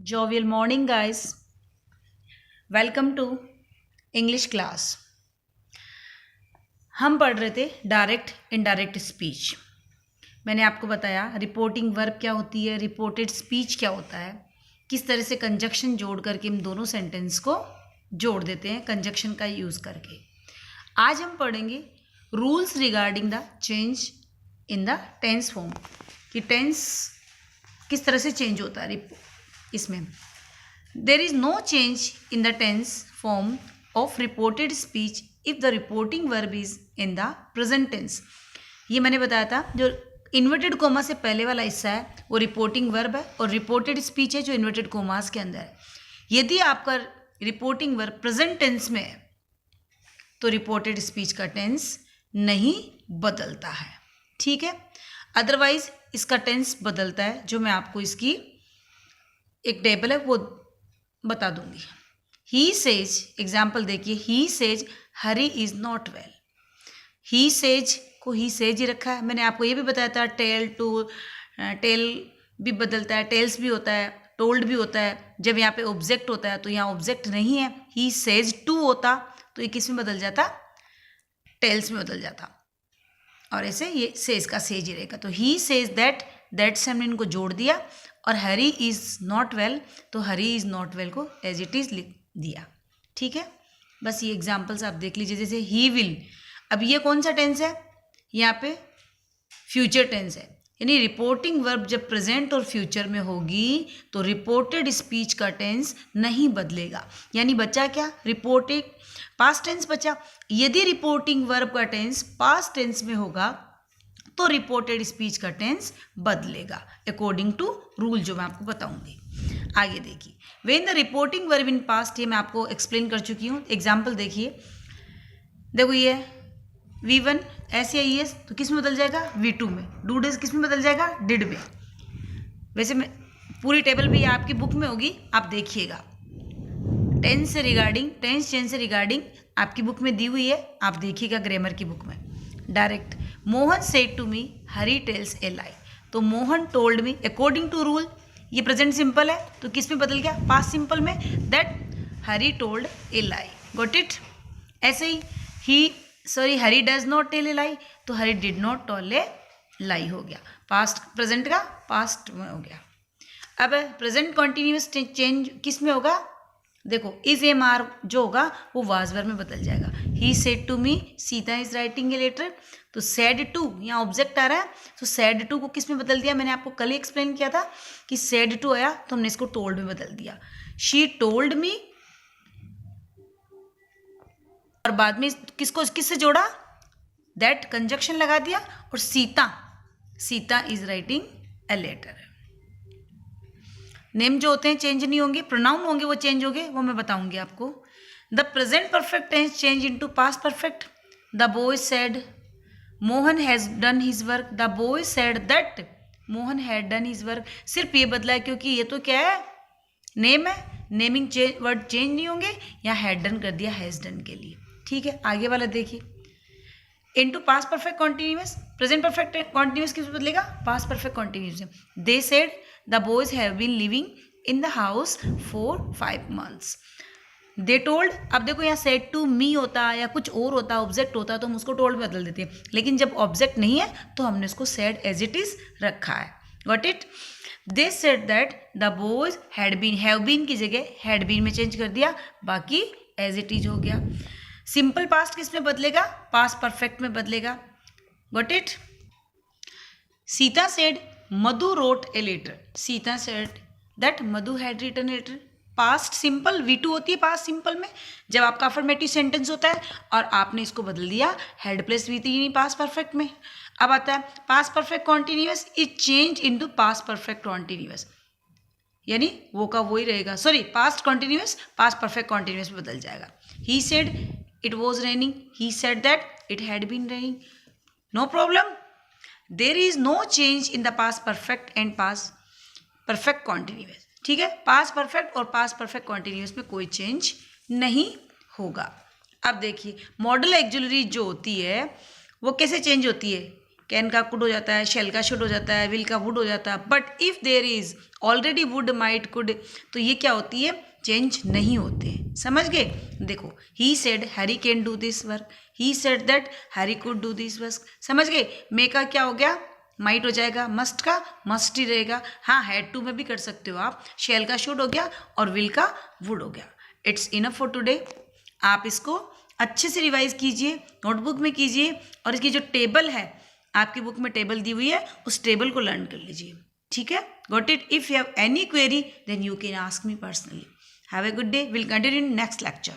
Jovial morning, guys. Welcome to English class. हम पढ़ रहे थे डायरेक्ट इनडायरेक्ट स्पीच। मैंने आपको बताया रिपोर्टिंग वर्ब क्या होती है, रिपोर्टेड स्पीच क्या होता है, किस तरह से कंजक्शन जोड़ करके हम दोनों सेंटेंस को जोड़ देते हैं कंजक्शन का यूज़ करके। आज हम पढ़ेंगे rules regarding the change in the tense form, कि टेंस किस तरह से चेंज होता है इसमें। There is no change in the tense form of reported speech if the reporting verb is in the present tense. ये मैंने बताया था, जो इन्वर्टेड कोमा से पहले वाला हिस्सा है वो रिपोर्टिंग वर्ब है और रिपोर्टेड स्पीच है जो इन्वर्टेड कोमास के अंदर है। यदि आपका रिपोर्टिंग वर्ब प्रेजेंट टेंस में है तो रिपोर्टेड स्पीच का टेंस नहीं बदलता है, ठीक है। अदरवाइज इसका टेंस बदलता है, जो मैं आपको इसकी एक टेबल है वो बता दूंगी। ही सेज, एग्जाम्पल देखिए, he says Hari is not well. He says को ही सेज ही रखा है। मैंने आपको ये भी बताया था टेल टू टेल भी बदलता है, टेल्स भी होता है, टोल्ड भी होता है। जब यहाँ पे ऑब्जेक्ट होता है तो यहाँ ऑब्जेक्ट नहीं है, ही सेज टू होता तो ये किस में बदल जाता, टेल्स में बदल जाता, और ऐसे ये सेज का सेज ही रहेगा। तो ही सेज दैट से हमने इनको जोड़ दिया, और हरी इज़ नॉट वेल तो हरी इज़ नॉट वेल को एज इट इज़ लिख दिया, ठीक है। बस ये एग्जाम्पल्स आप देख लीजिए। जैसे ही विल, अब ये कौन सा टेंस है, यहाँ पे फ्यूचर टेंस है, यानी रिपोर्टिंग वर्ब जब प्रेजेंट और फ्यूचर में होगी तो रिपोर्टेड स्पीच का टेंस नहीं बदलेगा। यानी बचा क्या, रिपोर्टेड पास्ट टेंस बचा। यदि रिपोर्टिंग वर्ब का टेंस पास्ट टेंस में होगा तो रिपोर्टेड स्पीच का टेंस बदलेगा अकॉर्डिंग टू रूल, जो मैं आपको बताऊंगी। आगे देखिए, when the reporting verb in past, ये मैं आपको एक्सप्लेन कर चुकी हूँ। एग्जाम्पल देखिए, देखो ये V1 ऐसे आई एस तो किस में बदल जाएगा, V2 में। डू डेज किस में बदल जाएगा, डिड में। वैसे मैं पूरी टेबल भी आपकी बुक में होगी, आप देखिएगा। टेंस से रिगार्डिंग, टेंस चेंज से रिगार्डिंग आपकी बुक में दी हुई है, आप देखिएगा ग्रामर की बुक में। Direct, Mohan said to me Hari tells a lie, तो Mohan told me according to rule. ये प्रेजेंट सिंपल है तो किस में बदल गया, पास्ट सिंपल में, that Hari told a lie. Got it. ऐसे ही Hari does not tell a lie, तो Hari did not tell a lie हो गया। पास्ट प्रेजेंट का पास्ट में हो गया। अब प्रेजेंट कॉन्टिन्यूस चेंज किस में होगा, देखो इज एम आर जो होगा वो वाज वर्ब में बदल जाएगा। He said to me Sita is writing a letter, तो सेड टू यहाँ ऑब्जेक्ट आ रहा है, तो सेड टू को किस में बदल दिया, मैंने आपको कल ही एक्सप्लेन किया था कि सेड टू आया तो हमने इसको टोल्ड में बदल दिया। शी टोल्ड मी, और बाद में किसको किससे जोड़ा, दैट कंजक्शन लगा दिया, और Sita is writing a letter. Name जो होते हैं चेंज नहीं होंगे, प्रोनाउन होंगे वो चेंज होंगे, वो मैं बताऊंगी आपको। The present perfect tense change into past perfect. The boy said Mohan has done his work, the boy said that Mohan had done his work. सिर्फ ये बदला है क्योंकि ये तो क्या है, नेम है, नेमिंग चेंज, वर्ड चेंज नहीं होंगे। यहाँ हैड डन कर दिया हैज डन के लिए, ठीक है। आगे वाला देखिए, into past perfect continuous, present perfect continuous किस बदलेगा, past perfect continuous. They said the boys have been living in the house for 5 months। They told, अब देखो यहाँ सेड टू मी होता या कुछ और होता, ऑब्जेक्ट होता तो हम उसको टोल्ड में बदल देते हैं, लेकिन जब ऑब्जेक्ट नहीं है तो हमने उसको सेड एज इट इज रखा है। Got it. They said that the boys had been, have been की जगह हैड बीन में चेंज कर दिया, बाकी एज इट इज हो गया। सिंपल पास्ट किस में बदलेगा, पास्ट परफेक्ट में बदलेगा। Got it. Sita said Madhu wrote a letter, Sita said that Madhu had written a letter. Past simple V2 होती है पास्ट सिंपल में, जब आपका अफर्मेटिव सेंटेंस होता है, और आपने इसको बदल दिया had plus V3 past perfect में। अब आता है past perfect continuous is change into past perfect continuous, यानी वो का वो ही रहेगा, sorry past continuous past perfect continuous में बदल जाएगा। He said it was raining, he said that it had been raining. No problem, there is no change in the past perfect and past perfect continuous, ठीक है। Past perfect और past perfect continuous में कोई change नहीं होगा। अब देखिए, model auxiliary जो होती है वो कैसे चेंज होती है, कैन का कुड हो जाता है, शेल का शुड हो जाता है, विल का वुड हो जाता है। But if there is already would, might, could, तो ये क्या होती है, चेंज नहीं होते। समझ गए? देखो, he said Harry can do this work, he said that Harry could do this work. समझ गए? मे का क्या हो गया, माइट हो जाएगा, मस्ट का मस्ट ही रहेगा। हाँ, हैड टू में भी कर सकते हो आप, शेल का शुड हो गया और विल का वुड हो गया। It's enough for today. आप इसको अच्छे से रिवाइज कीजिए, नोटबुक में कीजिए, और इसकी जो टेबल है, आपकी बुक में टेबल दी हुई है, उस टेबल को लर्न कर लीजिए। ठीक है? Got it? If you have any query then you can ask me personally. Have a good day. Will continue in next lecture.